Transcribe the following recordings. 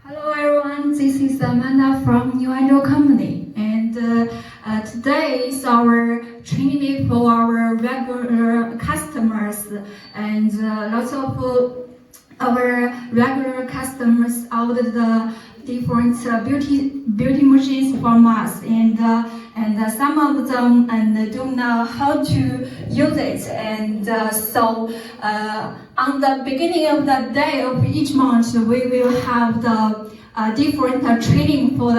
Hello everyone, this is Amanda from Untitled Company, and today is our training day for our regular customers, and lots of our regular customers ordered the different beauty machines from us, and some of them don't know how to use it, and so on the beginning of the day of each month we will have the different training for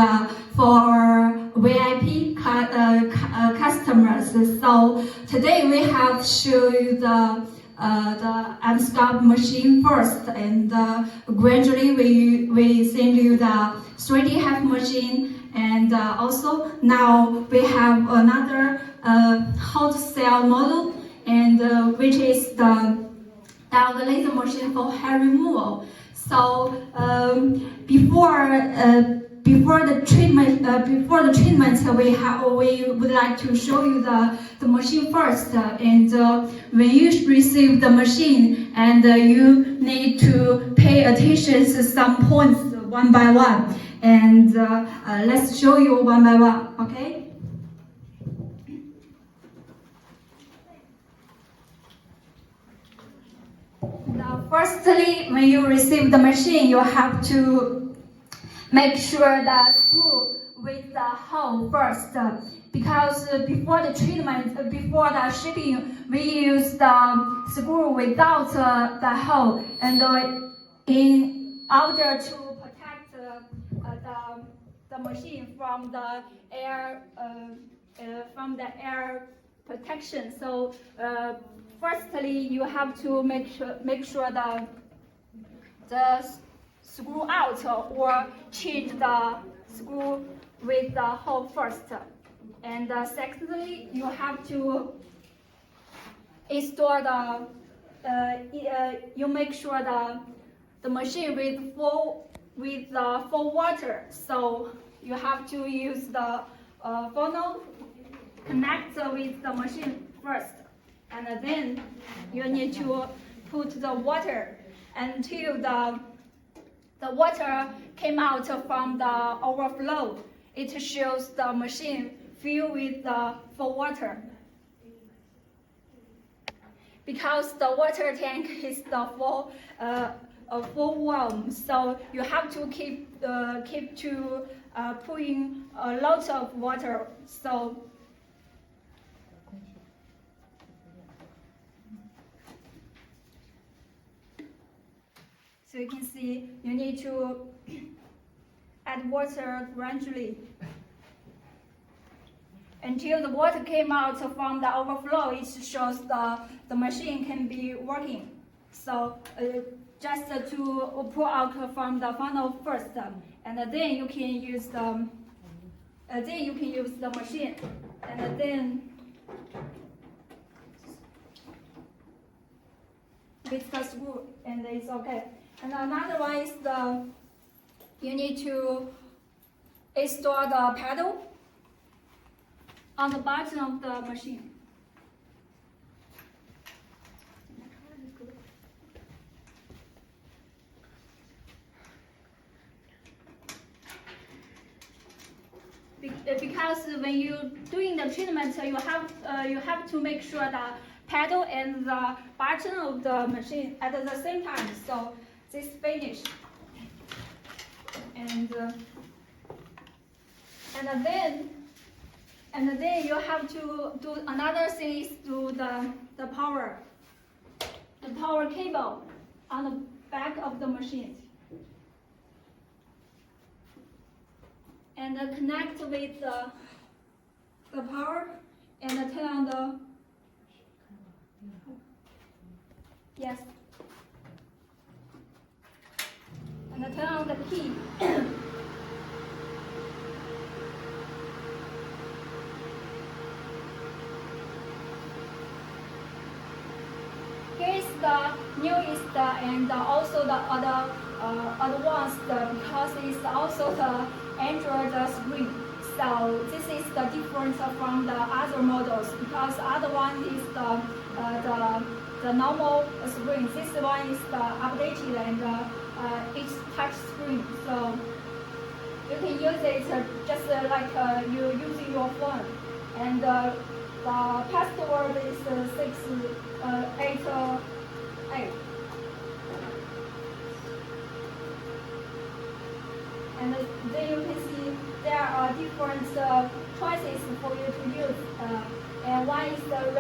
our VIP customers. So today we have show you the unscalp machine first, and gradually we send you the 3D half machine, and also now we have another hot cell model, and which is the laser machine for hair removal. So before the treatment, we would like to show you the machine first. And when you receive the machine, and you need to pay attention to some points one by one. And let's show you one by one. Okay. Now, firstly, when you receive the machine, you have to make sure that screw with the hole first, because before the treatment, before the shipping, we use the screw without the hole, and in order to protect the machine from the air protection. So firstly, you have to make sure the screw out, or change the screw with the hole first. And secondly, you have to install you make sure the machine with full water. So you have to use the funnel, connect with the machine first, and then you need to put the water until the water came out from the overflow. It shows the machine filled with the full water. Because the water tank is the full warm, so you have to keep pouring a lot of water. So you can see you need to add water gradually until the water came out from the overflow. It shows the machine can be working. So just to pour out from the funnel first, and then you can use the machine, and then with the screw, and it's okay. And another one is you need to install the pedal on the bottom of the machine. Because when you're doing the treatment, you have to make sure the pedal and the button of the machine at the same time. So this finished, and then you have to do another thing, is do the power cable on the back of the machine, and connect with the power, and turn on the yes, and turn on the key. Here's the newest and also the other advanced, because it's also the Android screen. So this is the difference from the other models, because other one is the normal screen. This one is the updated and each touch screen. So you can use it just like you using your phone. And the password is 688. And then you can see there are different choices for you to use. And one is the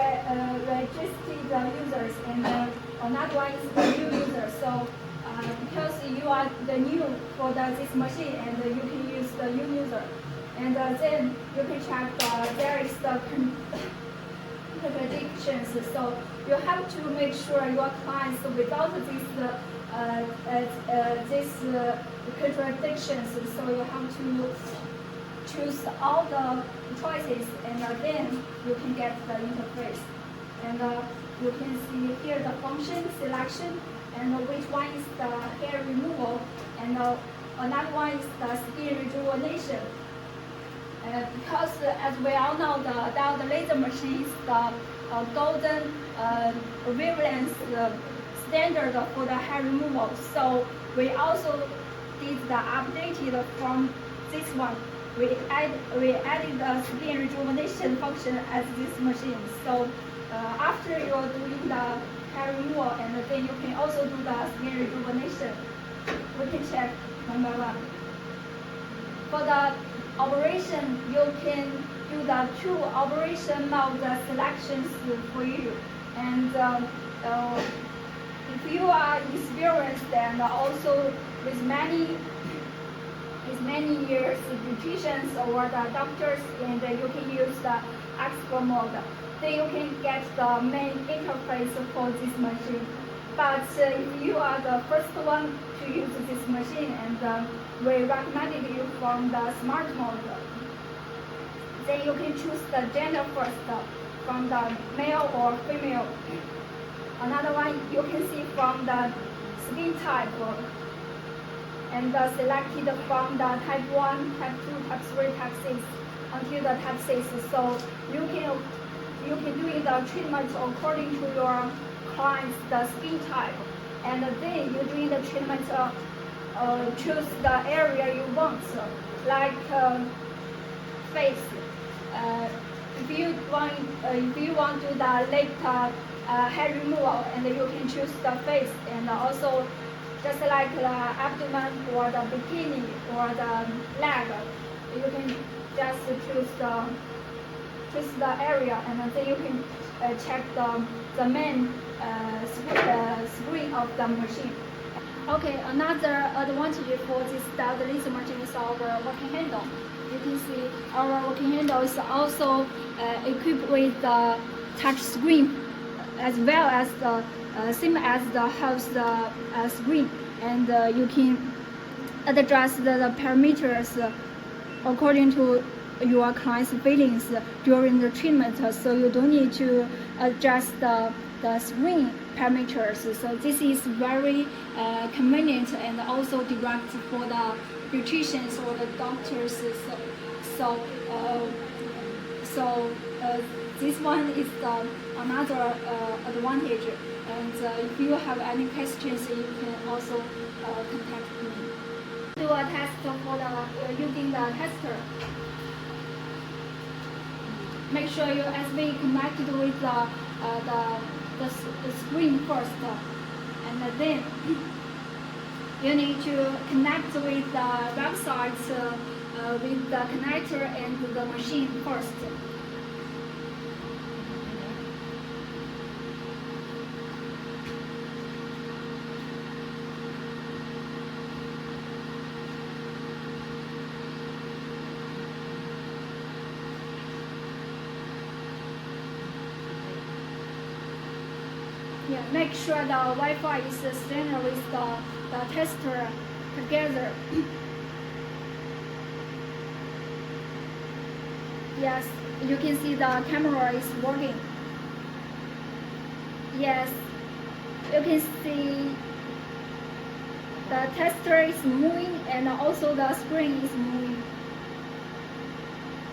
registered users, and another one is the new user. So because you are the new for this machine, and you can use the new user. And then you can check there is the contradictions. So you have to make sure your clients without these contradictions. So you have to choose all the choices, and then you can get the interface. And you can see here the function selection, and which one is the hair removal, and another one is the skin rejuvenation. Because as we all know, the diode laser machine is the golden wavelength standard for the hair removal. So we also did the updated from this one. We added the skin rejuvenation function as this machine. So after you're doing the hair removal, and then you can also do the skin rejuvenation. We can check one by one. For the operation, you can do the two operation mode selections for you. And if you are experienced and also with many years beauticians or the doctors, and you can use the expert mode, then you can get the main interface for this machine. But if you are the first one to use this machine, and we recommended you from the smart mode, then you can choose the gender first, from the male or female. Another one you can see from the skin type, and selected from the type 1, type 2, type 3, type 6 until the type 6. So you can do the treatment according to your client's the skin type, and then you doing the treatment. Choose the area you want, like face. If you want to do the late hair removal, and you can choose the face, and also just like the abdomen or the bikini or the leg, you can just choose the area, and then you can check the main screen of the machine. Okay, another advantage for this diode laser machine is our working handle. You can see our working handle is also equipped with the touch screen, as well as the same as the house screen, and you can adjust the parameters according to your client's feelings during the treatment. So you don't need to adjust the screen parameters. So this is very convenient and also direct for the beauticians or the doctors. So this one is another advantage. And if you have any questions, you can also contact me. Do a test for using the tester. Make sure your USB connected with the screen first, and then you need to connect with the websites with the connector and the machine first. Yeah, make sure the Wi-Fi is standard with the tester together. Yes, you can see the camera is working. Yes, you can see the tester is moving, and also the screen is moving.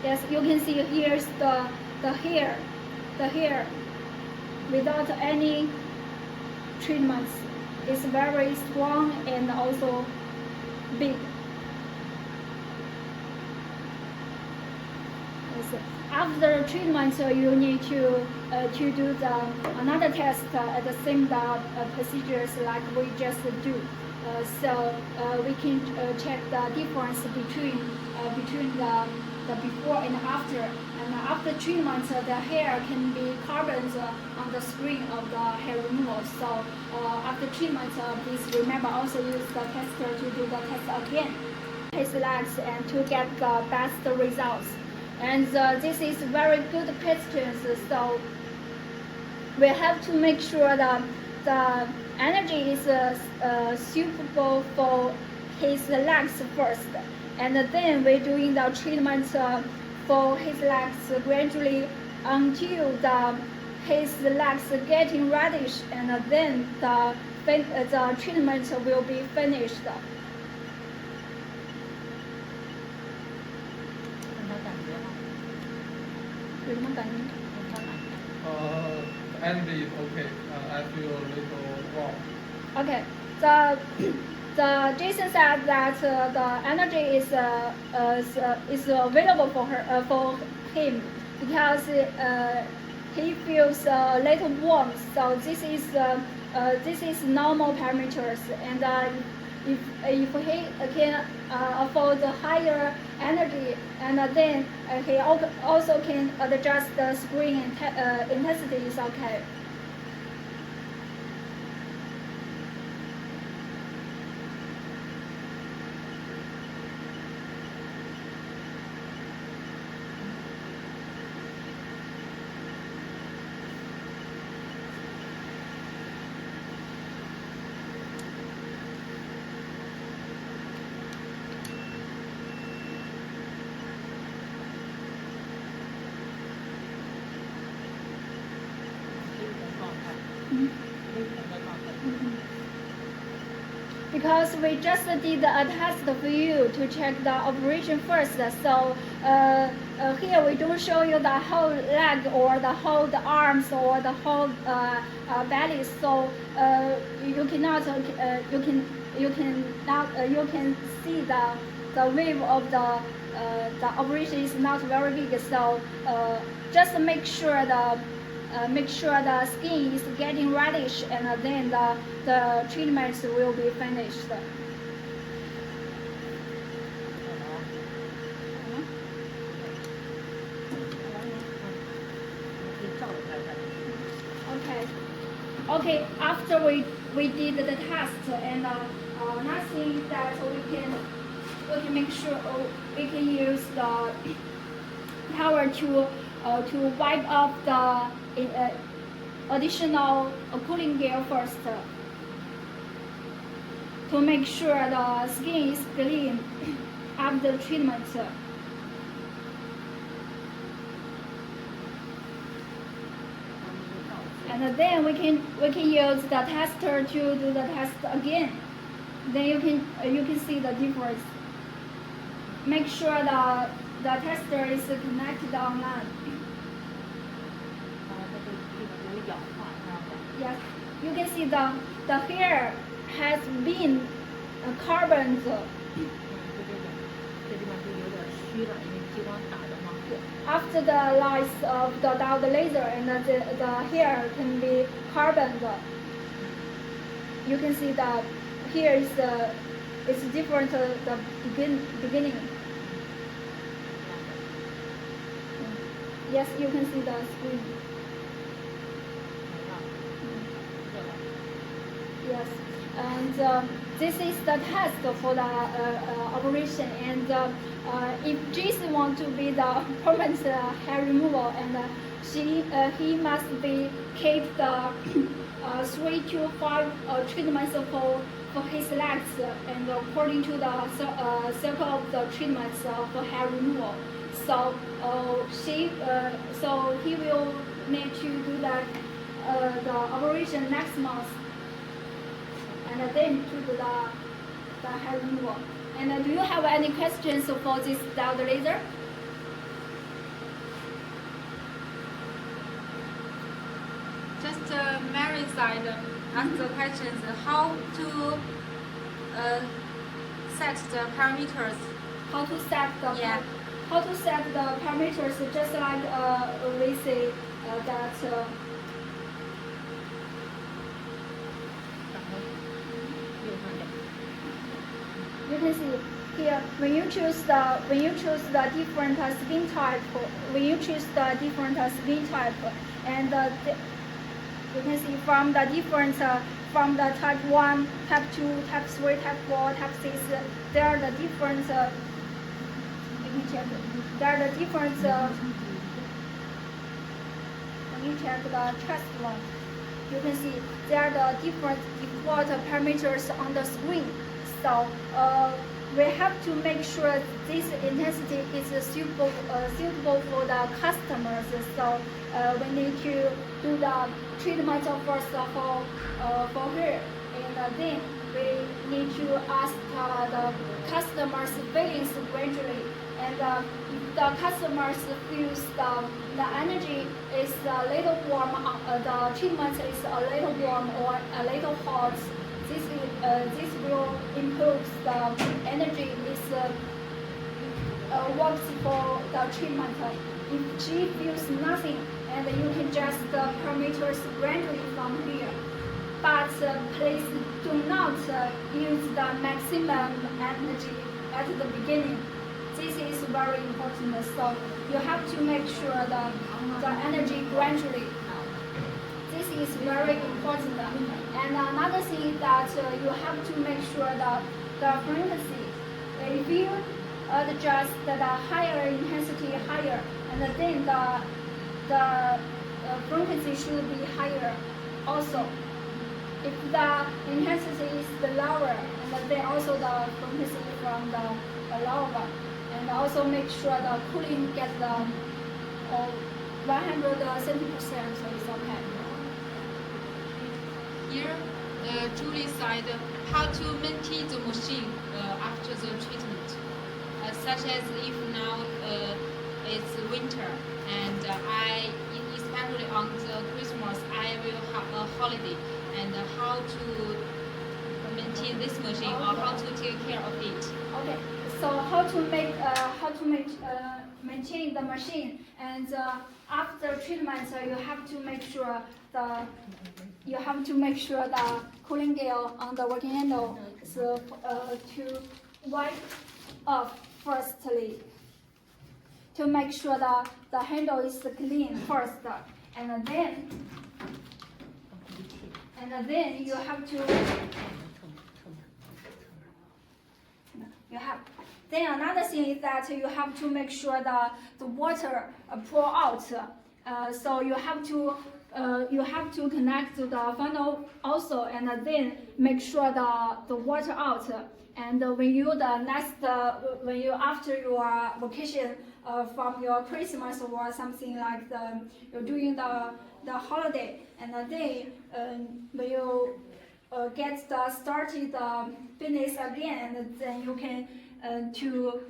Yes, you can see here's the hair without any treatments. is very strong and also big. After treatment, you need to do another test at the same procedures like we just do. So we can check the difference between the before and after. And after treatment, the hair can be carboned on the screen of the hair removal. So after treatment, please remember also use the tester to do the test again. His legs and to get the best results. And this is very good questions. So we have to make sure that the energy is suitable for his legs first, and then we're doing the treatment for his legs gradually until his legs getting reddish, and then the treatment will be finished. Energy is okay. I feel a little warm. Okay. The Jason said that the energy is available for him because he feels a little warm. So this is normal parameters, and if he can afford higher energy, and then he also can adjust the screen intensity, is okay. Because we just did a test for you to check the operation first. So here we don't show you the whole leg or the whole arms or the whole belly. So you can see the wave of the operation is not very big. So just make sure the skin is getting reddish, and then the treatments will be finished. Okay. After we did the test, and nothing that we can make sure we can use the power to wipe off the additional cooling gear first to make sure the skin is clean after treatment. And then we can use the tester to do the test again. Then you can see the difference. Make sure the tester is connected online. Yes, you can see the hair has been carboned. After the light of the diode laser, and the hair can be carboned. You can see that here is different the beginning. Yes, you can see the screen. Yes, and this is the test for the operation. And if Jason wants to be the permanent hair removal, and he must keep the 3 to 5 treatments for his legs, and according to the circle of the treatments for hair removal. So he will need to do the operation next month, and then to do the hair removal. And do you have any questions for this diode laser? Just Mary side. ask the questions how to set the parameters. How to set the Yeah. how to set the parameters, just like we say that you can see here when you choose the different skin type, and you can see from the different from the type 1, type 2, type 3, type 4, type 6, there are the different you can check, there are the different when you check the chest one, you can see there are the different default parameters on the screen. So we have to make sure this intensity is suitable for the customers. So we need to do the treatment first for her, and then we need to ask the customer's feelings gradually. And if the customers feels the energy is a little warm, the treatment is a little warm or a little hot, this will improve the energy is works for the treatment. If she feels nothing, and you can adjust the parameters gradually from here. But please do not use the maximum energy at the beginning. This is very important. So you have to make sure the energy gradually. This is very important. And another thing that you have to make sure that the frequency. If you adjust the higher intensity higher, and then the frequency should be higher also. If the intensity is lower, and then also the frequency from the lower one. And also make sure the cooling gets the 170%, so it's okay. Here, Julie said how to maintain the machine after the treatment, such as if now it's winter and especially on the Christmas, I will have a holiday, and how to maintain this machine or how to take care of it. Okay, so how to maintain the machine, and after treatment, you have to make sure the cooling gel on the working handle is to wipe off firstly, to make sure that the handle is clean first, and then you have to then another thing is that you have to make sure that the water pour out. So you have to connect to the funnel also, and then make sure the water out. And when you after your vacation from your Christmas or something like you're doing the holiday, and then when you get started business again, and then you can to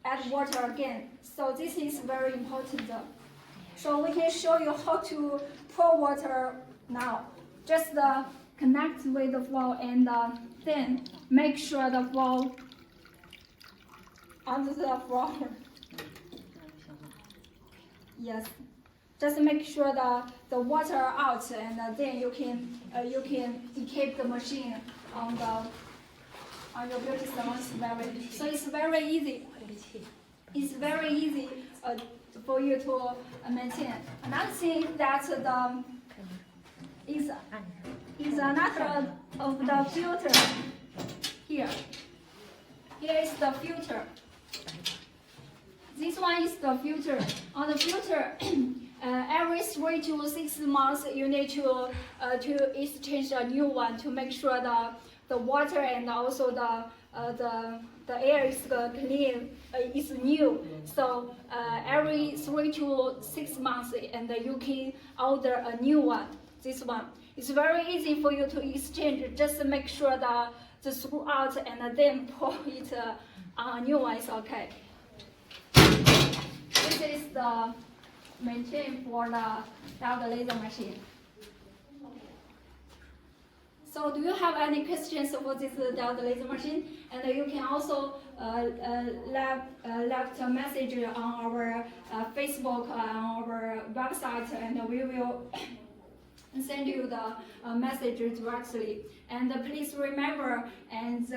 add water again. So this is very important. So we can show you how to pour water now. Just connect with the wall, and then make sure the wall under the floor. Yes. Just make sure the water out, and then you can keep the machine on your beauty salon. So it's very easy. It's very easy for you to maintain. Another thing that is another of the filter here. Here is the filter. This one is the filter. On the filter, every 3 to 6 months you need to exchange a new one to make sure the water and also the air is clean, is new. So every 3 to 6 months, and you can order a new one. This one. It's very easy for you to exchange. Just make sure the screw out, and then pour it on a new one. Is okay. This is the maintain for the laser machine. So do you have any questions for this diode laser machine? And you can also left a message on our Facebook, on our website, and we will send you the message directly. And please remember, and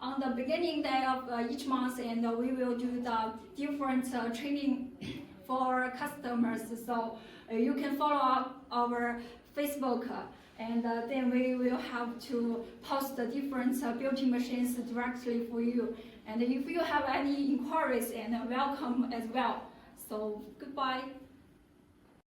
on the beginning day of each month, and we will do the different training for our customers. So you can follow up our Facebook, and then we will have to post the different built-in machines directly for you. And if you have any inquiries, and welcome as well. So goodbye.